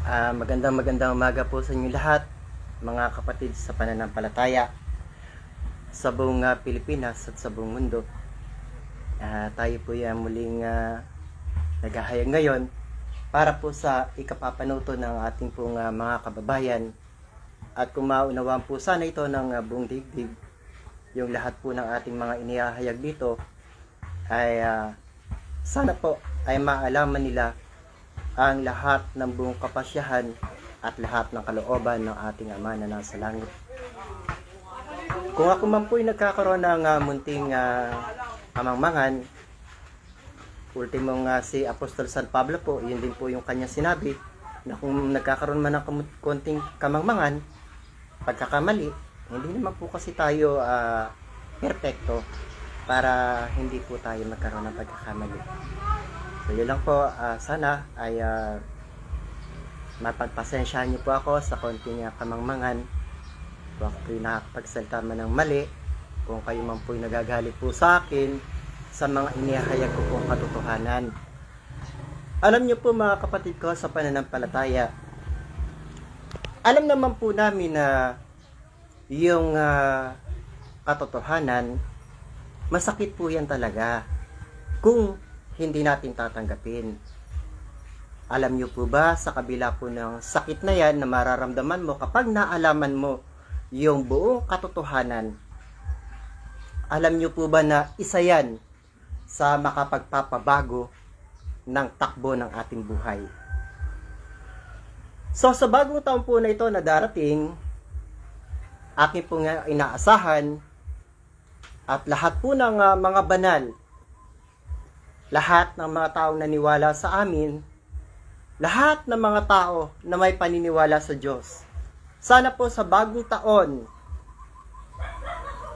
Magandang umaga po sa inyo lahat, mga kapatid sa pananampalataya sa buong Pilipinas at sa buong mundo. Tayo po ay muling naghahayag ngayon para po sa ikapapanuto ng ating pong mga kababayan, at kung maunawaan po sana ito ng buong daigdig, yung lahat po ng ating mga inihahayag dito ay sana po ay maalaman nila ang lahat ng buong kapasyahan at lahat ng kalooban ng ating Ama na nasa langit. Kung ako man po'y nagkakaroon ng munting kamangmangan, ultimong si Apostol San Pablo po, yun din po yung kanya sinabi, na kung nagkakaroon man ng konting kamangmangan, pagkakamali, hindi naman po kasi tayo perfecto para hindi po tayo magkaroon ng pagkakamali. So yun lang po, sana ay mapagpasensyahan niyo po ako sa konting kamangmangan. Kung ako po'y nakakapagsalita man ng mali, kung kayo man po'y nagagalit po sa akin sa mga inihahayag ko pong katotohanan. Alam niyo po mga kapatid ko sa pananampalataya, alam naman po namin na yung katotohanan, masakit po yan talaga kung hindi natin tatanggapin. Alam niyo po ba, sa kabila po ng sakit na yan na mararamdaman mo kapag naalaman mo yung buong katotohanan, alam niyo po ba na isa yan sa makapagpapabago ng takbo ng ating buhay? So sa bagong taon po na ito na darating, aking po nga inaasahan at lahat po ng mga banal, lahat ng mga taong naniwala sa amin, lahat ng mga tao na may paniniwala sa Diyos, sana po sa bagong taon,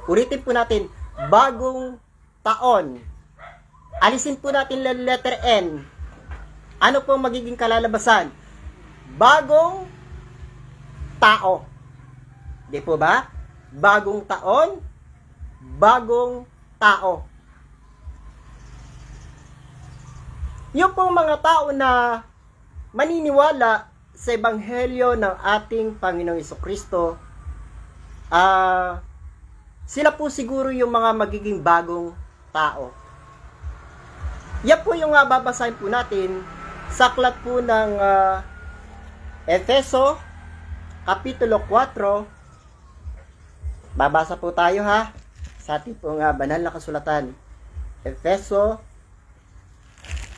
ulitin po natin, bagong taon, alisin po natin letter N. Ano po magiging kalalabasan? Bagong tao. Di po ba? Bagong taon, bagong tao. Yung pong mga tao na maniniwala sa ebanghelyo ng ating Panginoong Jesucristo, sila po siguro yung mga magiging bagong tao. Yan po yung babasahin po natin sa aklat po ng Efeso, Kapitulo 4. Babasa po tayo sa ating pong banal na kasulatan. Efeso,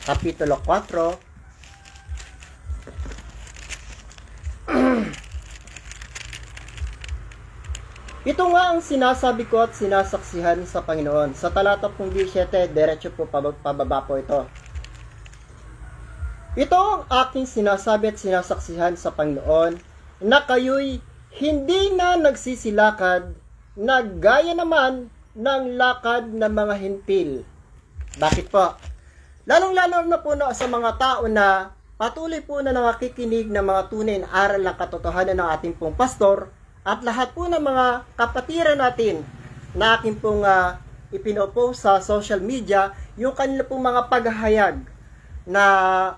Kapitulo 4. Ito nga ang sinasabi ko at sinasaksihan sa Panginoon. Sa talata pong 17, diretso po pababa po ito. Ito ang aking sinasabi at sinasaksihan sa Panginoon, na kayo'y hindi na nagsisilakad na gaya naman ng lakad ng mga hentil. Bakit po? Lalong-lalo na po sa mga tao na patuloy po na nakikinig ng mga tunay na aral ng katotohanan ng ating pong pastor, at lahat po ng mga kapatiran natin na aking pong ipinopost sa social media, yung kanila pong mga paghahayag, na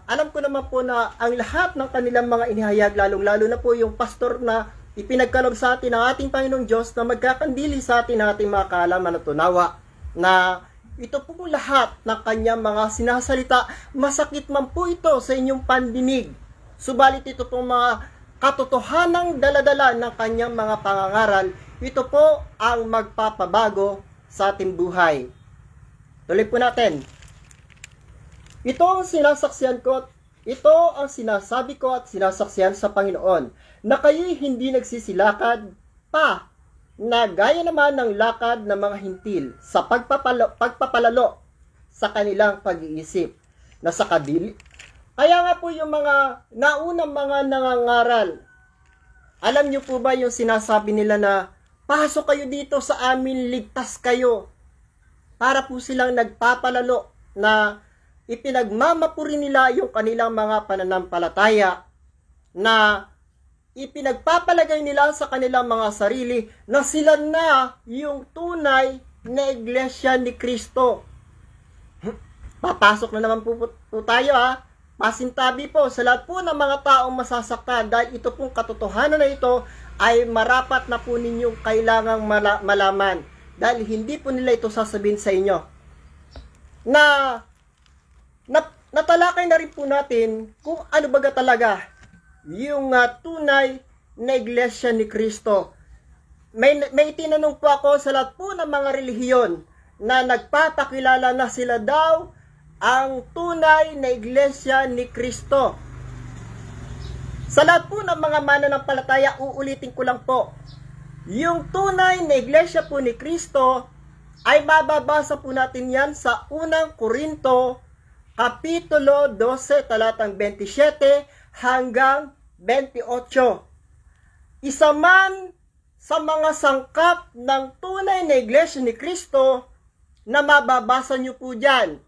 alam ko naman po na ang lahat ng kanilang mga inihayag, lalong-lalo na po yung pastor na ipinagkaloob sa atin ng ating Panginoong Diyos na magkakandili sa atin ng ating mga kaalaman at tunawa, na ito po lahat ng kanyang mga sinasalita, masakit man po ito sa inyong pandinig, subalit ito pong mga katotohanang daladala ng kanyang mga pangangaral, ito po ang magpapabago sa ating buhay. Tuloy po natin. Ito ang sinasaksihan ko, ito ang sinasabi ko at sinasaksihan sa Panginoon, na kayo'y hindi nagsisilakad pa na gaya naman ng lakad ng mga hintil sa pagpapalalo sa kanilang pag-iisip na sa kabili. Kaya nga po yung mga naunang mga nangangaral, alam niyo po ba yung sinasabi nila na pasok kayo dito sa amin, ligtas kayo, para po silang nagpapalalo na ipinagmamapuri nila yung kanilang mga pananampalataya, na ipinagpapalagay nila sa kanilang mga sarili na sila na yung tunay na iglesia ni Kristo. Papasok na naman po tayo pasintabi po sa lahat po ng mga taong masasaktan dahil ito pong katotohanan na ito ay marapat na po ninyong kailangang malaman dahil hindi po nila ito sasabihin sa inyo. Natalakay na rin po natin kung ano baga talaga yung tunay na iglesia ni Kristo. May tinanong po ako sa lahat po ng mga relihiyon na nagpapakilala na sila daw ang tunay na iglesia ni Kristo. Sa lahat po ng mga mananampalataya, uulitin ko lang po, yung tunay na iglesia po ni Kristo ay mababasa po natin yan sa unang Korinto, Kapitulo 12, talatang 27 hanggang 28. Isa man sa mga sangkap ng tunay na iglesia ni Kristo na mababasa nyo po dyan.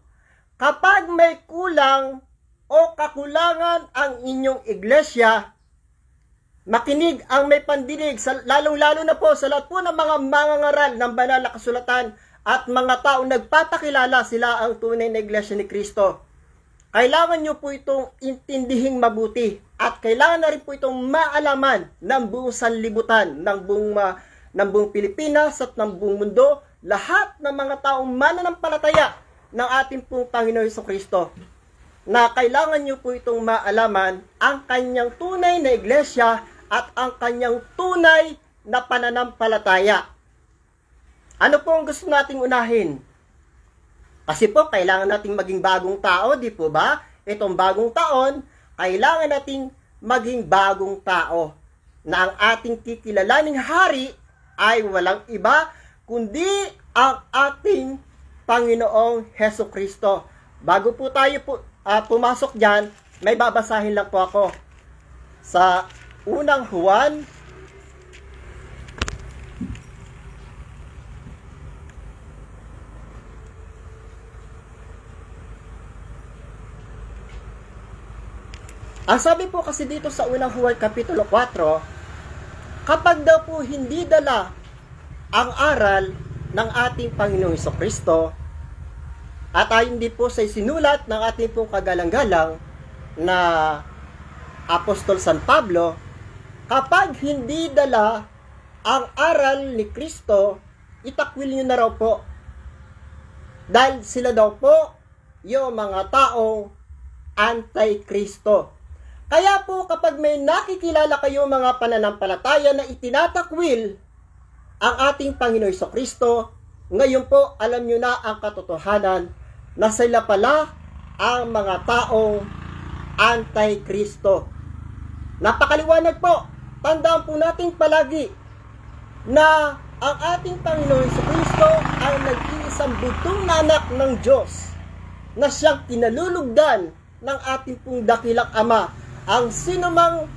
Kapag may kulang o kakulangan ang inyong iglesia, makinig ang may pandinig, lalong-lalo na po sa lahat po ng mga mangangaral ng banal na kasulatan at mga taong nagpapakilala sila ang tunay na iglesia ni Kristo. Kailangan nyo po itong intindihing mabuti at kailangan na rin po itong maalaman ng buong sanlibutan, ng buong Pilipinas at ng buong mundo, lahat ng mga taong mananampalataya ng ating pong Panginoon Jesucristo, na kailangan nyo po itong maalaman ang kanyang tunay na iglesia at ang kanyang tunay na pananampalataya. Ano po ang gusto nating unahin? Kasi po, kailangan nating maging bagong tao, di po ba? Itong bagong taon, kailangan nating maging bagong tao na ang ating kikilalaning hari ay walang iba kundi ang ating Panginoong Hesukristo. Bago po tayo pumasok dyan, may babasahin lang po ako sa unang Juan, ang sabi po kasi dito sa unang Juan Kapitulo 4, kapag daw po hindi dala ang aral ng ating Panginoong Jesucristo, at ayon din po sa sinulat ng ating pong kagalang-galang na Apostol San Pablo, kapag hindi dala ang aral ni Kristo, itakwil nyo na raw po. Dahil sila daw po yung mga taong anti-Kristo. Kaya po kapag may nakikilala kayo mga pananampalataya na itinatakwil ang ating Panginoon Jesucristo, ngayon po alam nyo na ang katotohanan na sila pala ang mga taong anti-Kristo. Napakaliwanag po. Tandaan po natin palagi na ang ating Panginoon Jesucristo ay nag-iisang bugtong na anak ng Diyos na siyang kinalulugdan ng ating pong dakilang Ama. Ang sinumang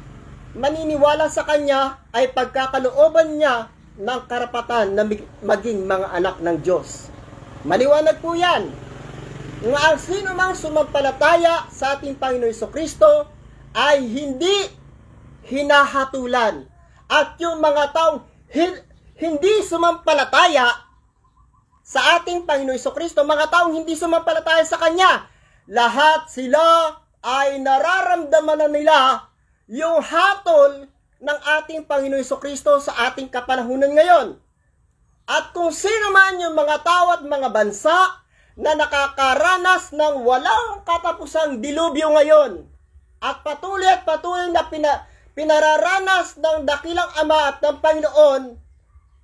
maniniwala sa Kanya ay pagkakalooban niya ng karapatan na maging mga anak ng Diyos. Maliwanag po yan. Nga ang sinumang sumampalataya sa ating Panginoon Jesucristo ay hindi hinahatulan. At yung mga taong hindi sumampalataya sa ating Panginoon Jesucristo, mga taong hindi sumampalataya sa Kanya, lahat sila ay nararamdaman na nila yung hatol ng ating Panginoon Jesucristo sa ating kapanahunan ngayon. At kung sino man yung mga tao at mga bansa na nakakaranas ng walang katapusang dilubyo ngayon at patuloy na pinararanas ng dakilang Ama at ng Panginoon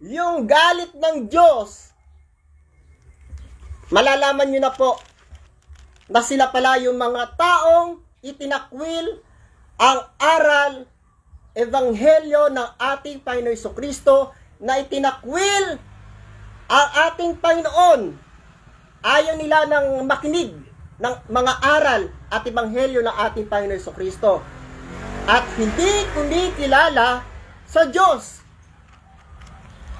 yung galit ng Diyos, malalaman nyo na po na sila pala yung mga taong itinakwil ang aral, ebanghelyo ng ating Panginoon Jesucristo, na itinakwil ang ating Panginoon. Ayaw nila ng makinig ng mga aral at ebanghelyo ng ating Panginoon Jesucristo. At hindi kundi kilala sa Diyos.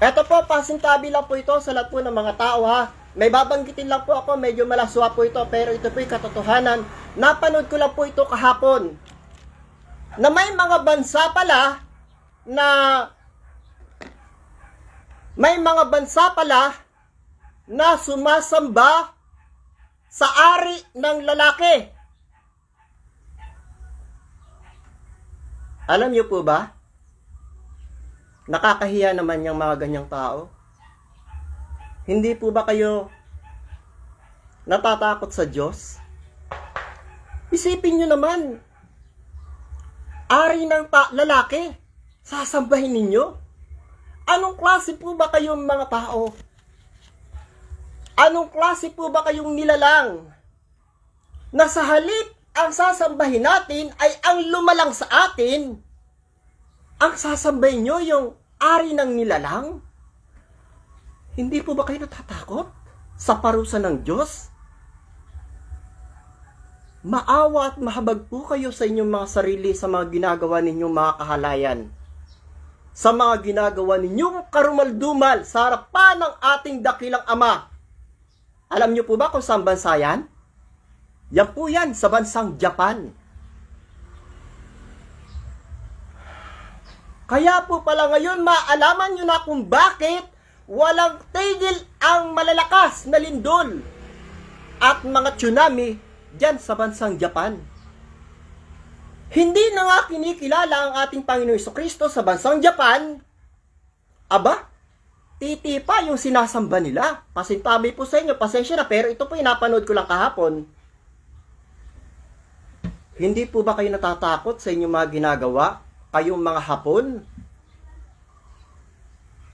Ito po, pasintabi lang po ito sa lahat po ng mga tao ha. May babanggitin lang po ako, medyo malaswa po ito, pero ito po yung katotohanan. Napanood ko lang po ito kahapon. Na may mga bansa pala na sumasamba sa ari ng lalaki. Alam niyo po ba? Nakakahiya naman yung mga ganyang tao. Hindi po ba kayo natatakot sa Diyos? Isipin nyo naman, ari ng lalaki, sasambahin ninyo? Anong klase po ba kayong mga tao? Anong klase po ba kayong nilalang? Na sa halip, ang sasambahin natin ay ang lumalang sa atin. Ang sasambahin nyo yung ari ng nilalang? Hindi po ba kayo natatakot sa parusa ng Diyos? Maawa at mahabag po kayo sa inyong mga sarili sa mga ginagawa ninyong mga kahalayan. Sa mga ginagawa ninyong karumaldumal sa harapan ng ating dakilang Ama. Alam niyo po ba kung saan bansa yan? Yan po yan, sa bansang Japan. Kaya po pala ngayon, maalaman nyo na kung bakit walang tigil ang malalakas na lindol at mga tsunami dyan sa bansang Japan. Hindi na nga kinikilala ang ating Panginoon Jesucristo sa bansang Japan. Aba, titi pa yung sinasamba nila. Pasintabi po sa inyo, pasensya na, pero ito po napanood ko lang kahapon. Hindi po ba kayo natatakot sa inyong mga ginagawa? Kayong mga Hapon?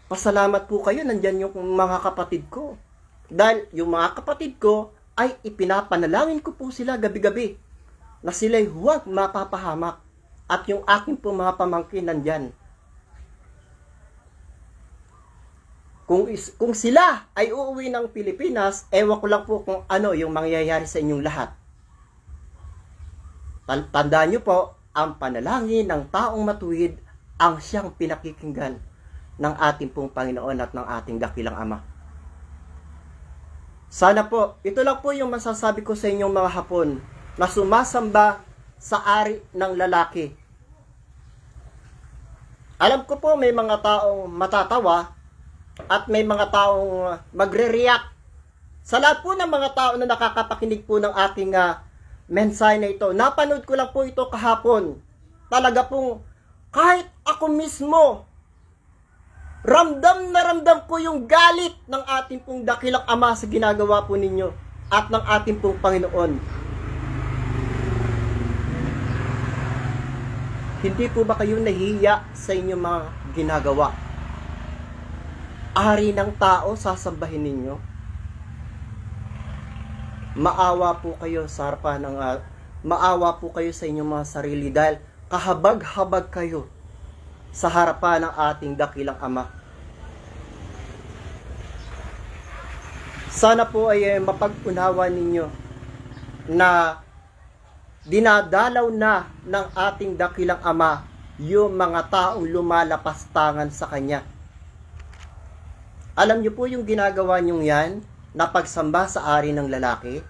Pasalamat po kayo, nandyan yung mga kapatid ko. Dahil yung mga kapatid ko ay ipinapanalangin ko po sila gabi-gabi na sila'y huwag mapapahamak. At yung aking po mga pamangkin nandyan. Kung sila ay uuwi ng Pilipinas, ewan ko lang po kung ano yung mangyayari sa inyong lahat. Tandaan nyo po, ang panalangin ng taong matuwid ang siyang pinakikinggan ng ating pong Panginoon at ng ating dakilang Ama. Sana po, ito lang po yung masasabi ko sa inyong mga Hapon na sumasamba sa ari ng lalaki. Alam ko po may mga taong matatawa at may mga taong magre-react. Sa lahat po ng mga tao na nakakapakinig po ng ating mensahe na ito, napanood ko lang po ito kahapon. Talaga pong kahit ako mismo, ramdam na ramdam ko yung galit ng ating pong dakilang Ama sa ginagawa po ninyo at ng ating pong Panginoon. Hindi po ba kayo nahihiya sa inyong mga ginagawa? Ari ng tao, sasambahin ninyo? Maawa po kayo sa harapan ng maawa po kayo sa inyong mga sarili dahil kahabag-habag kayo sa harapan ng ating dakilang Ama. Sana po ay mapag-unawa ninyo na dinadalaw na ng ating dakilang Ama yung mga taong lumalapastangan sa Kanya. Alam niyo po yung ginagawa niyong yan na pagsamba sa ari ng lalaki,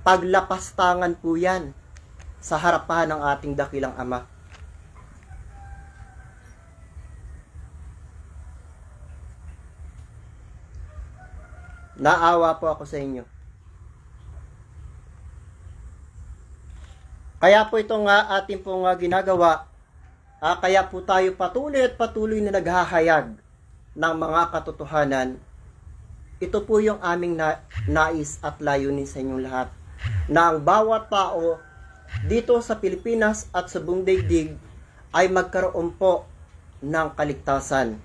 paglapastangan po yan sa harapan ng ating dakilang Ama. Naawa po ako sa inyo. Kaya po ito nga ating pong ginagawa, kaya po tayo patuloy at patuloy na naghahayag ng mga katotohanan. Ito po yung aming nais at layunin sa inyong lahat, na ang bawat tao dito sa Pilipinas at sa buong daigdig ay magkaroon po ng kaligtasan.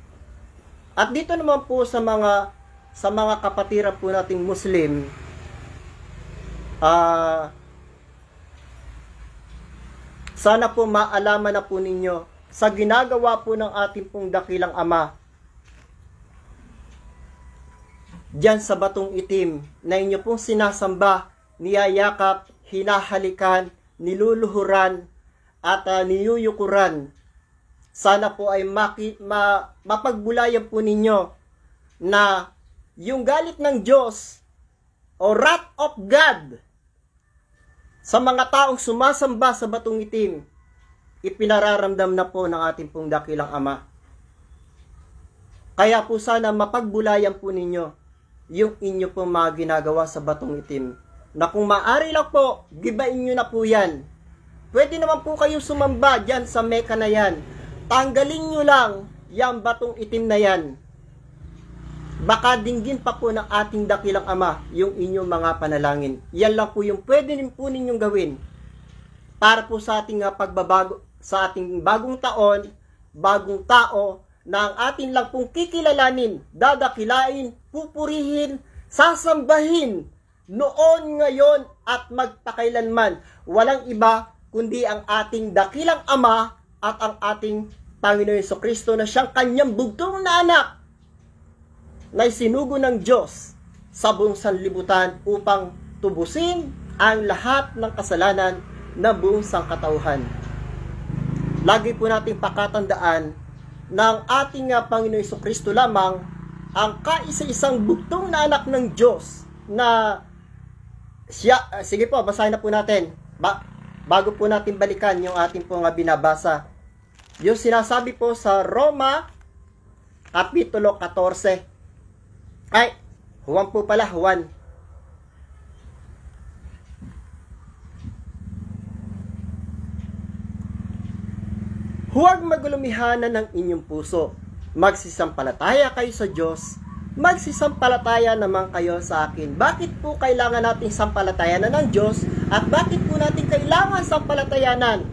At dito naman po sa mga kapatiran po nating Muslim, sana po maalaman na po ninyo sa ginagawa po ng ating pong dakilang Ama diyan sa batong itim na inyo pong sinasamba, niyayakap, hinahalikan, niluluhuran at niyuyukuran. Sana po ay mapagbulayan po ninyo na yung galit ng Diyos o wrath of God sa mga taong sumasamba sa batong itim, ipinararamdam na po ng ating pong dakilang Ama. Kaya po sana mapagbulayan po ninyo yung inyo pong mga ginagawa sa batong itim, na kung maaari lang po, gibain nyo na po yan pwede naman po kayo sumamba dyan sa Mecca na yan. Tanggalin nyo lang yung batong itim na yan. Baka dinggin pa po ng ating dakilang Ama yung inyong mga panalangin. Yan lang po yung pwede rin po ninyong gawin para po sa ating pagbabago, sa ating bagong taon, bagong tao, na ang atin lang pong kikilalanin, dadakilain, pupurihin, sasambahin, noon, ngayon, at magpakailanman. Walang iba kundi ang ating dakilang Ama at ang ating Panginoon Jesucristo na siyang kanyang bugtong na anak na isinugo ng Diyos sa buong sanlibutan upang tubusin ang lahat ng kasalanan na buong sangkatauhan. Lagi po nating pakatandaan na ang ating Panginoon Jesucristo lamang ang kaisa-isang bugtong na anak ng Diyos na siya, sige po, basahin na po natin. Bago po natin balikan yung ating pong binabasa. Yung sinasabi po sa Roma, Kapitulo 14. Ay, Juan po pala, Juan. Huwag magulumihanan ng inyong puso. Magsisampalataya kayo sa Diyos. Magsisampalataya naman kayo sa akin. Bakit po kailangan natin sampalatayanan ng Diyos? At bakit po natin kailangan sampalatayanan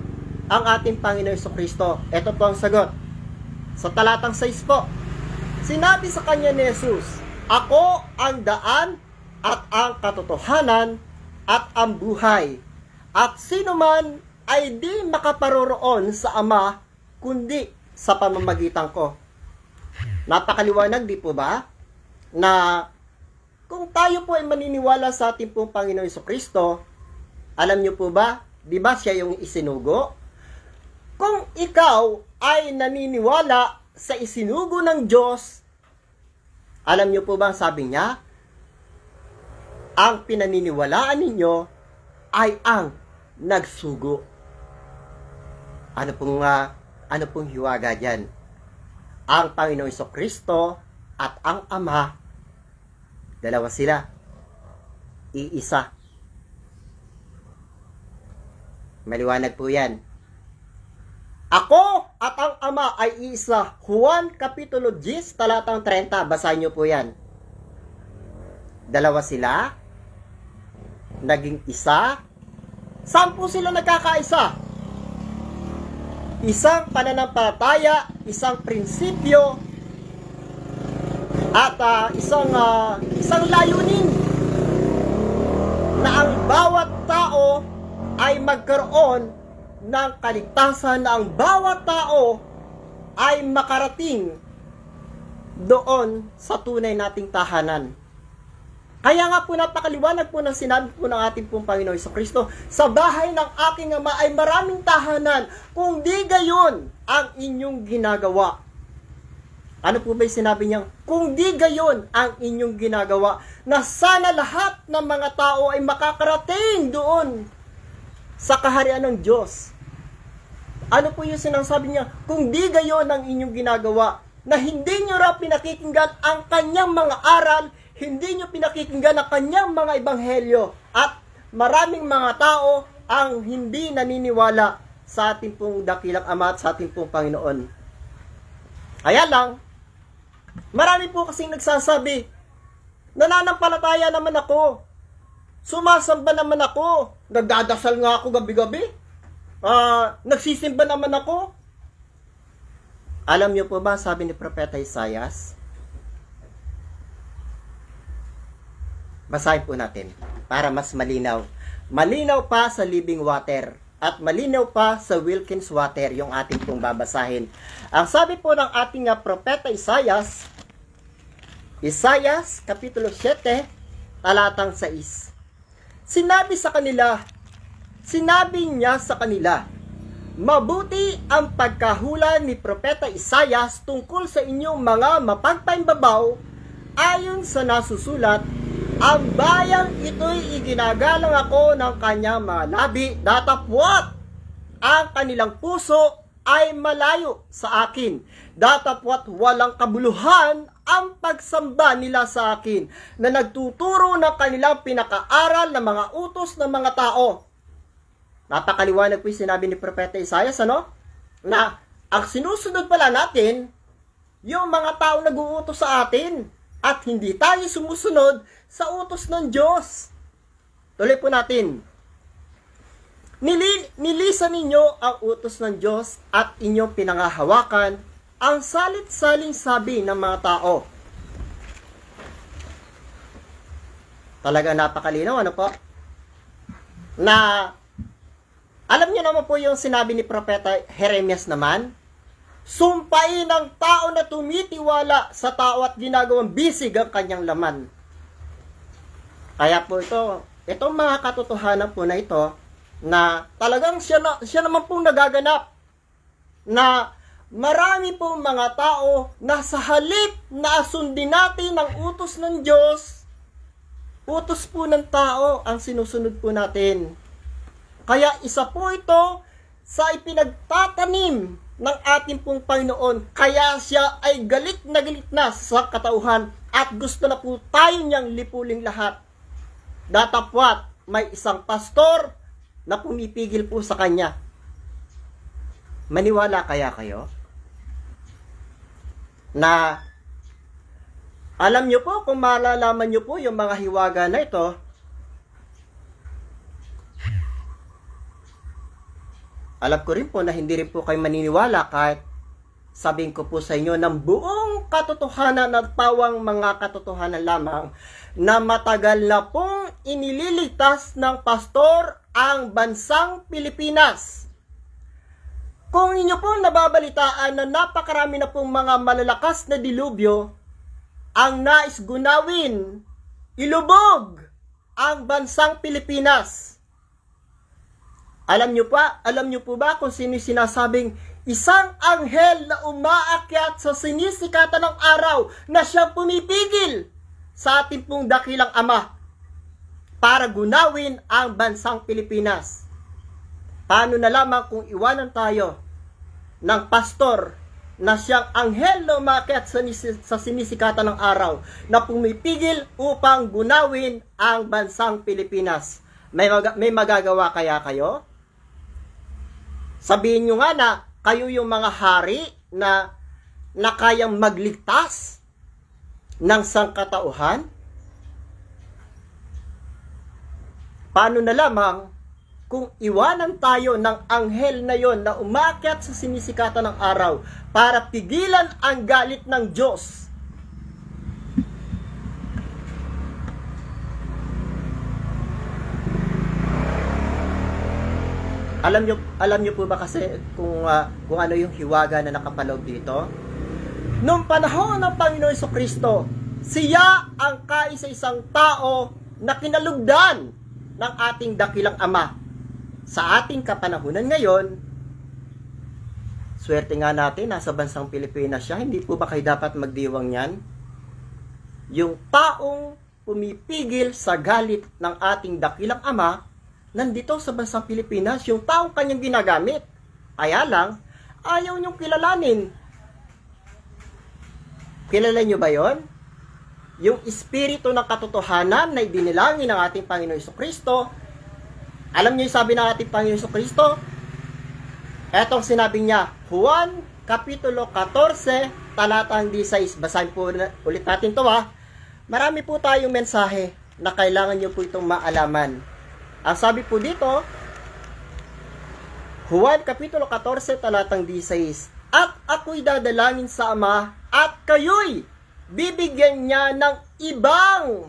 ang ating Panginoon Jesucristo? Ito po ang sagot. Sa talatang 6 po. Sinabi sa kanya ni Jesus, ako ang daan at ang katotohanan at ang buhay. At sino man ay di makaparoroon sa Ama kundi sa pamamagitan ko. Napakaliwanag, di po ba? Na kung tayo po ay maniniwala sa ating pong Panginoon Jesucristo, alam niyo po ba, di ba siya yung isinugo? Kung ikaw ay naniniwala sa isinugo ng Diyos, alam niyo po ba ang sabi niya? Ang pinaniniwalaan ninyo ay ang nagsugo. Ano pong hiwaga dyan? Ang Panginoong Jesucristo at ang Ama, dalawa sila, iisa. Maliwanag po yan. Ako at ang Ama ay iisa. Juan Kapitulo 10, talatang 30. Basahin niyo po yan. Dalawa sila, naging isa. Saan po sila nagkakaisa? Isang pananampalataya, isang prinsipyo, at isang layunin na ang bawat tao ay magkaroon ng kaligtasan, na ang bawat tao ay makarating doon sa tunay nating tahanan. Kaya nga po napakaliwanag po ng sinabi po ng ating pong Panginoon Jesucristo, sa bahay ng aking Ama ay maraming tahanan, kung di gayon ang inyong ginagawa. Ano po ba yung sinabi niya? Kung di gayon ang inyong ginagawa, na sana lahat ng mga tao ay makakarating doon sa kaharian ng Diyos. Ano po yung sinasabi niya? Kung di gayon ang inyong ginagawa, na hindi nyo raw pinakikinggan ang kanyang mga aral, hindi nyo pinakikinggan ang kanyang mga ebanghelyo, at maraming mga tao ang hindi naniniwala sa ating pong dakilang Ama at sa ating pong Panginoon. Kaya lang, marami po kasing nagsasabi, nananampalataya naman ako, sumasamba naman ako, nagdadasal nga ako gabi-gabi, nagsisimba naman ako. Alam niyo po ba, sabi ni Propeta Isaias? Basahin po natin para mas malinaw. Malinaw pa sa Living Water at malinaw pa sa Wilkins Water yung ating pong babasahin. Ang sabi po ng ating Propeta Isaias, Isaias Kapitulo 7, talatang 6. Sinabi niya sa kanila, mabuti ang pagkahula ni Propeta Isaias tungkol sa inyong mga mapagpaimbabaw, ayon sa nasusulat, ang bayang ito'y iginagalang ako ng kanyang mga labi, datapwat ang kanilang puso ay malayo sa akin. Datapwat walang kabuluhan ang pagsamba nila sa akin, na nagtuturo ng kanilang pinakaaral ng mga utos ng mga tao. Napakaliwanag po yung sinabi ni Propeta Isaias, ano? Na ang sinusunod pala natin, yung mga tao nag-uutos sa atin at hindi tayo sumusunod sa utos ng Diyos. Tuloy po natin. Nilisan ninyo ang utos ng Diyos at inyong pinangahawakan ang salit-saling sabi ng mga tao. Talaga napakalinaw, ano po? Na, alam niyo naman po yung sinabi ni Propeta Jeremias naman, sumpain ng tao na tumitiwala sa tao at ginagawang bisig ang kanyang laman. Kaya po itong mga katotohanan po na ito, na talagang siya naman pong nagaganap, na marami pong mga tao na sa halip na sundin natin ang utos ng Diyos, utos po ng tao ang sinusunod po natin. Kaya isa po ito sa ipinagtatanim ng ating pong Panginoon. Kaya siya ay galit na sa katauhan at gusto na po tayo niyang lipuling lahat. Datapwat may isang pastor na pumipigil po sa kanya. Maniwala kaya kayo? Na alam nyo po, kung malalaman nyo po yung mga hiwaga na ito, alam ko rin po na hindi rin po kayo maniniwala kahit sabihin ko po sa inyo ng buong katotohanan at pawang mga katotohanan lamang na matagal na pong inililigtas ng pastor ang bansang Pilipinas. Kung inyo pong nababalitaan na napakarami na pong mga malalakas na dilubyo ang nais gunawin, ilubog ang bansang Pilipinas. Alam nyo po ba kung sino sinasabing isang anghel na umaakyat sa sinisikatan ng araw na siyang pumipigil sa ating pong dakilang Ama para gunawin ang bansang Pilipinas? Paano na lamang kung iwanan tayo ng pastor na siyang anghel na umaakyat sa sinisikatan ng araw na pumipigil upang gunawin ang bansang Pilipinas? May magagawa kaya kayo? Sabihin nyo nga na kayo yung mga hari na kayang magligtas ng sangkatauhan? Paano na lamang kung iwanan tayo ng anghel na yon na umakyat sa sinisikatan ng araw para pigilan ang galit ng Diyos? Alam nyo po ba kasi kung ano yung hiwaga na nakapaloob dito? Noong panahon ng Panginoon Jesucristo, siya ang kaisa-isang tao na kinalugdan ng ating dakilang Ama. Sa ating kapanahunan ngayon, swerte nga natin, nasa bansang Pilipinas siya. Hindi po ba kayo dapat magdiwang yan? Yung taong pumipigil sa galit ng ating dakilang Ama, nandito sa bansang Pilipinas, yung taong kanyang ginagamit. Kaya lang, ayaw niyong kilalanin. Kilala niyo ba yon? Yung espiritu ng katotohanan na idinilangin ng ating Panginoon Jesucristo. Alam niyo yung sabi ng ating Panginoon Jesucristo? Etong sinabi niya, Juan Kapitulo 14, talatang 16. Basahin po ulit natin ito ha. Marami po tayong mensahe na kailangan niyo po itong maalaman. Ang sabi po dito, Juan Kapitulo 14, talatang 16. At ako'y dadalangin sa Ama, at kayo'y bibigyan niya ng ibang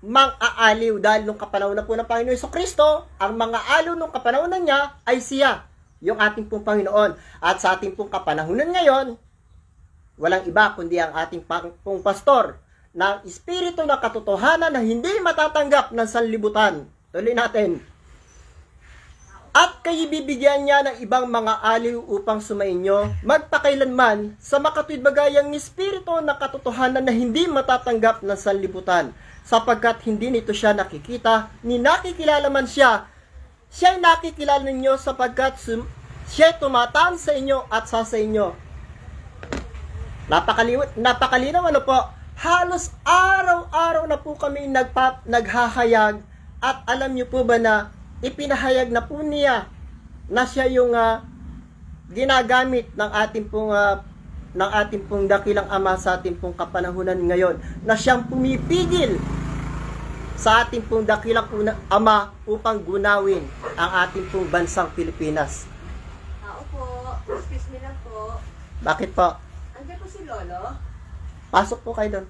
mang-aaliw. Dahil nung kapanahon na po ng Panginoon Jesucristo, ang mga aliw nung kapanahonan niya ay siya, yung ating pong Panginoon. At sa ating pong kapanahonan ngayon, walang iba kundi ang ating pong pastor ng espiritu ng katotohanan na hindi matatanggap ng sanlibutan. Tuloy natin. At kayo bibigyan niya ng ibang mga aliw upang sumainyo magpakailanman sa makatwid bagayang espiritu na katotohanan na hindi matatanggap ng sanlibutan, sapagkat hindi nito siya nakikita, ni nakikilala man siya. Siya'y nakikilala ninyo sapagkat siya'y tumataan sa inyo at sa inyo. Napakalinaw ano po? Halos araw-araw na po kami naghahayag, at alam niyo po ba na ipinahayag na po niya na siya yung ginagamit ng ating pong dakilang Ama sa ating pong kapanahunan ngayon, na siyang pumipigil sa ating pong dakilang Ama upang gunawin ang ating pong bansang Pilipinas. Opo, excuse me lang po. Bakit po? Andiyan po si Lolo? Pasok po kayo doon.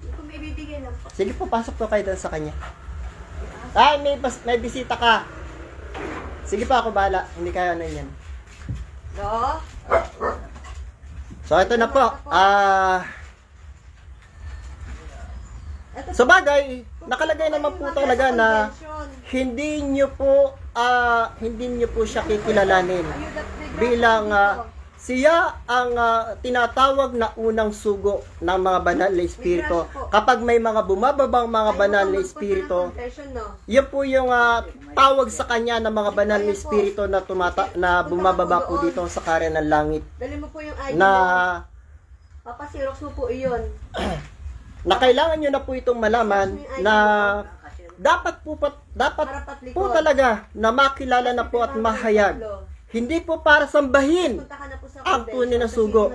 Hindi ko may bibigyan lang po. Sige po, pasok po kayo doon sa kanya. Ay, may bisita ka. Sige pa, ako bahala. Hindi kaya na yan. No? So, ito na po. So, bagay, nakalagay naman po talaga na hindi nyo po siya kikilalanin bilang siya ang tinatawag na unang sugo ng mga banal na espiritu. Kapag may mga bumababang mga banal na espiritu, yun po yung tawag sa kanya ng mga banal na espiritu na bumababa po dito sa karya ng langit. Dali mo po yung ID na papasirox mo po iyon. Na kailangan nyo na po itong malaman na dapat po talaga na makilala na po at mahayag. Hindi po para sambahin ang tunay na sugo.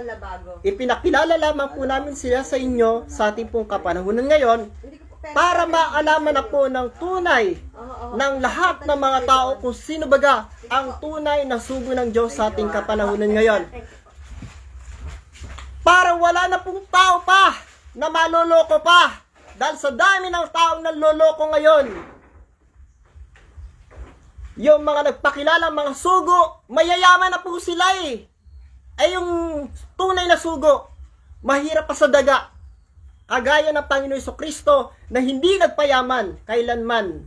Ipinakilala lamang po namin sila sa inyo sa ating pong kapanahunan ngayon para maalaman na po ng tunay ng lahat ng mga tao kung sino baga ang tunay na sugo ng Diyos sa ating kapanahunan ngayon. Para wala na pong tao pa na maloloko pa dahil sa dami ng taong naloloko ngayon. Yung mga nagpakilala, mga sugo, mayayaman na po sila eh. Ay yung tunay na sugo, mahirap pa sa daga. Kagaya ng Panginoon Jesucristo na hindi nagpayaman kailanman.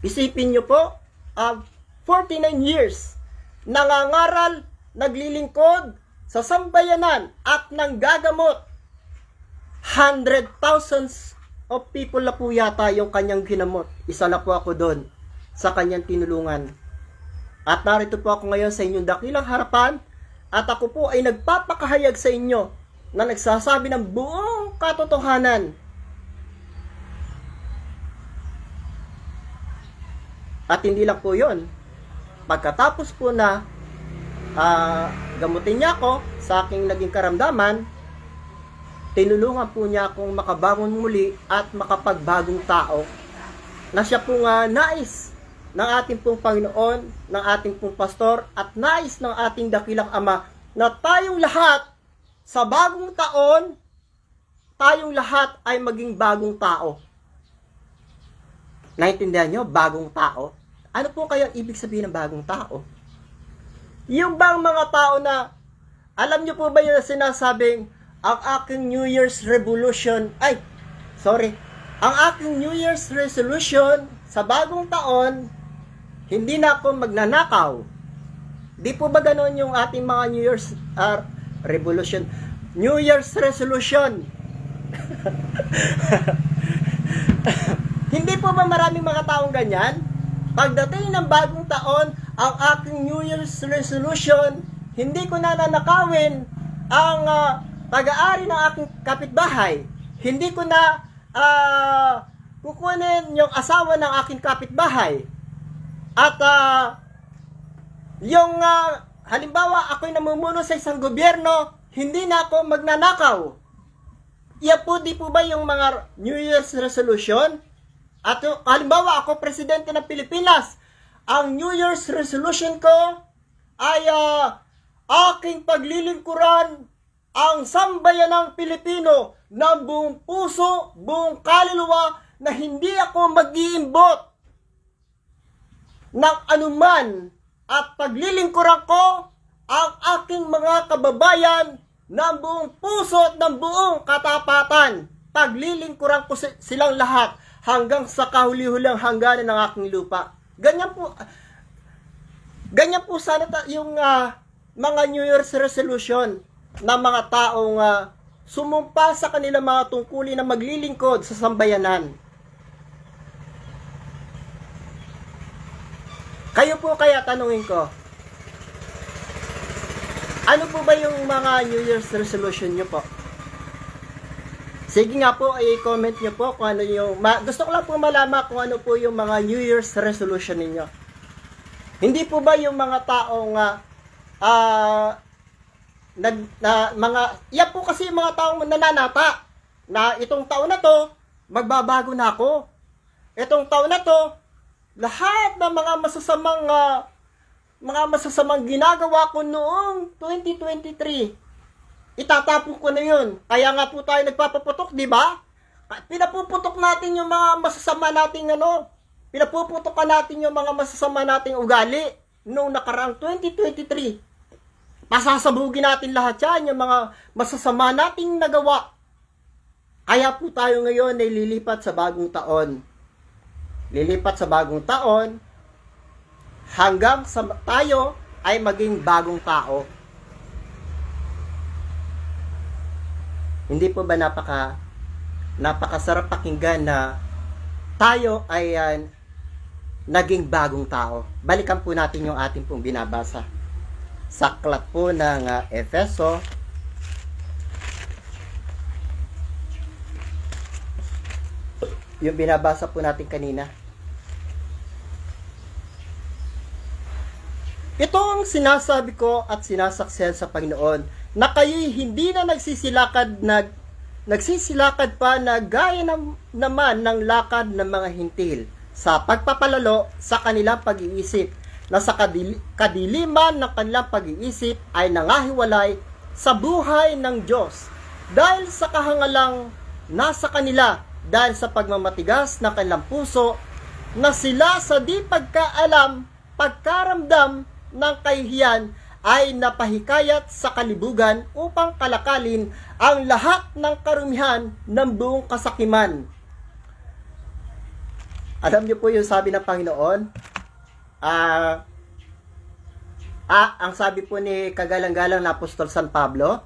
Isipin nyo po, 49 years, nangangaral, naglilingkod sa sambayanan at nanggagamot. 100,000 of people na po yata yung kanyang ginamot. Isa na po ako doon sa kanyang tinulungan. At narito po ako ngayon sa inyong dakilang harapan at ako po ay nagpapakahayag sa inyo na nagsasabi ng buong katotohanan. At hindi lang po yun. Pagkatapos po na gamutin niya ako sa aking naging karamdaman, tinulungan po niya akong makabangon muli at makapagbagong tao na siya pong nais ng ating pong Panginoon, ng ating pong pastor, at nais ng ating dakilang Ama na tayong lahat sa bagong taon, tayong lahat ay maging bagong tao. Naintindihan nyo? Bagong tao? Ano po kaya ibig sabihin ng bagong tao? Yung bang mga tao na, alam nyo po ba yung sinasabing, ang aking New Year's resolution, ang aking New Year's resolution sa bagong taon, hindi na ako magnanakaw. Di po ba ganon yung ating mga New Year's revolution? New Year's resolution. Hindi po ba maraming mga taong ganyan? Pagdating ng bagong taon, ang aking New Year's resolution, hindi ko na nanakawin ang pag-aari ng aking kapitbahay. Hindi ko na kukunin yung asawa ng aking kapitbahay. At yung halimbawa ako'y namumuno sa isang gobyerno, hindi na ako magnanakaw. Iya po, di po ba yung mga New Year's resolution? At halimbawa ako presidente ng Pilipinas, ang New Year's resolution ko ay aking paglilingkuran ang sambayanang Pilipino ng buong puso, buong kaluluwa, na hindi ako mag-iimbot ng anuman at paglilingkuran ko ang aking mga kababayan ng buong puso at ng buong katapatan. Paglilingkuran ko silang lahat hanggang sa kahuli-hulang hangganan ng aking lupa. Ganyan po sana yung mga New Year's resolution ng mga taong sumumpa sa kanilang mga tungkulin na maglilingkod sa sambayanan. Kayo po kaya, tanungin ko, ano po ba yung mga New Year's resolution nyo po? Sige nga po, i-comment nyo po kung ano yung... gusto ko lang po malaman kung ano po yung mga New Year's resolution ninyo. Hindi po ba yung mga taong yan po kasi yung mga taong nananata na itong taon na to, magbabago na ako. Itong taon na to, lahat ng mga masasamang ginagawa ko noong 2023, itatapon ko na yun. Kaya nga po tayo nagpapaputok, di ba? Pinapuputok natin yung mga masasama nating pinapuputok natin yung mga masasama nating ugali noong nakaraang 2023. Pasasabugin natin lahat yan, yung mga masasama nating nagawa. Kaya po tayo ngayon ay lilipat sa bagong taon. Lilipat sa bagong taon hanggang sa tayo ay maging bagong tao. Hindi po ba napakasarap pakinggan na tayo ay naging bagong tao? Balikan po natin yung ating pong binabasa. Sa aklat po ng Efeso, yung binabasa po natin kanina. Ito ang sinasabi ko at sinasaksihan sa Panginoon, na kayo'y hindi na nagsisilakad pa na gaya naman ng lakad ng mga hintil sa pagpapalalo sa kanilang pag-iisip, na sa kadiliman ng kanilang pag-iisip ay nangahiwalay sa buhay ng Diyos dahil sa kahangalang nasa kanila, dahil sa pagmamatigas ng kanilang puso, na sila sa di pagkaalam, pagkaramdam ng kahihiyan ay napahikayat sa kalibugan upang kalakalin ang lahat ng karumihan ng buong kasakiman. Alam niyo po yung sabi ng Panginoon, ang sabi po ni kagalang-galang na Apostol San Pablo,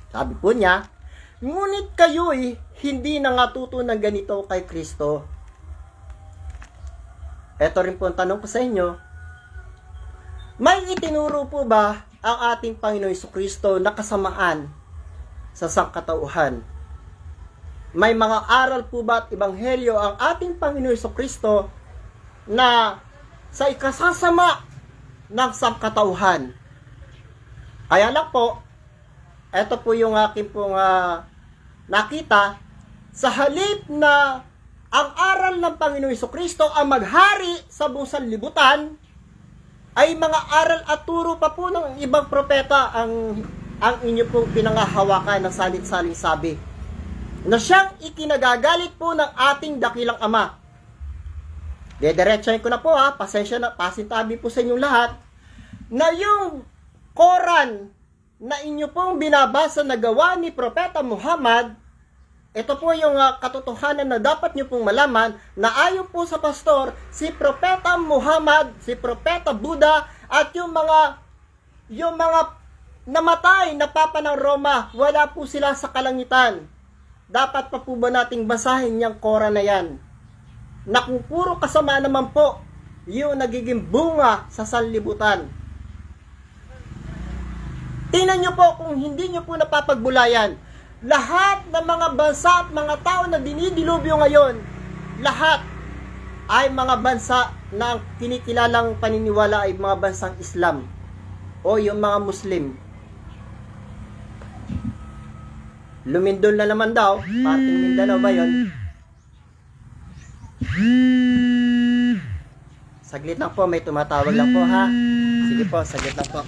sabi po niya, ngunit kayo'y hindi nangatuto ng ganito kay Kristo. Ito rin po ang tanong ko sa inyo, may itinuro po ba ang ating Panginoon Jesucristo na kasamaan sa sangkatauhan? May mga aral po ba at ebanghelyo ang ating Panginoon Jesucristo na sa ikasasama ng sangkatauhan? Kaya lang po, ito po yung aking pong nakita, sa halip na ang aral ng Panginoon Jesucristo ang maghari sa buong sanlibutan, ay mga aral at turo pa po ng ibang propeta ang inyo pong pinangahawakan ng salit-saling sabi, na siyang ikinagagalit po ng ating dakilang Ama. Dediretsahin ko na po pasensya na, pasintabi po sa inyong lahat, na yung Quran na inyo pong binabasa na gawa ni Propeta Muhammad, ito po yung katotohanan na dapat nyo pong malaman, na ayon po sa pastor, si Propeta Muhammad, si Propeta Buddha, at yung mga namatay na Papa ng Roma, wala po sila sa kalangitan. Dapat pa po ba nating basahin yung Quran na yan? Na kung puro kasama naman po, yung nagiging bunga sa sanlibutan. Tingnan nyo po kung hindi nyo po napapagbulayan. Lahat ng mga bansa at mga tao na dinidilubyo ngayon, lahat ay mga bansa na ang kinikilalang paniniwala ay mga bansang Islam o yung mga Muslim. Lumindol na naman daw, parting Mindanao ba yun? Saglit lang po, may tumatawag lang po ha. Sige po, saglit lang po.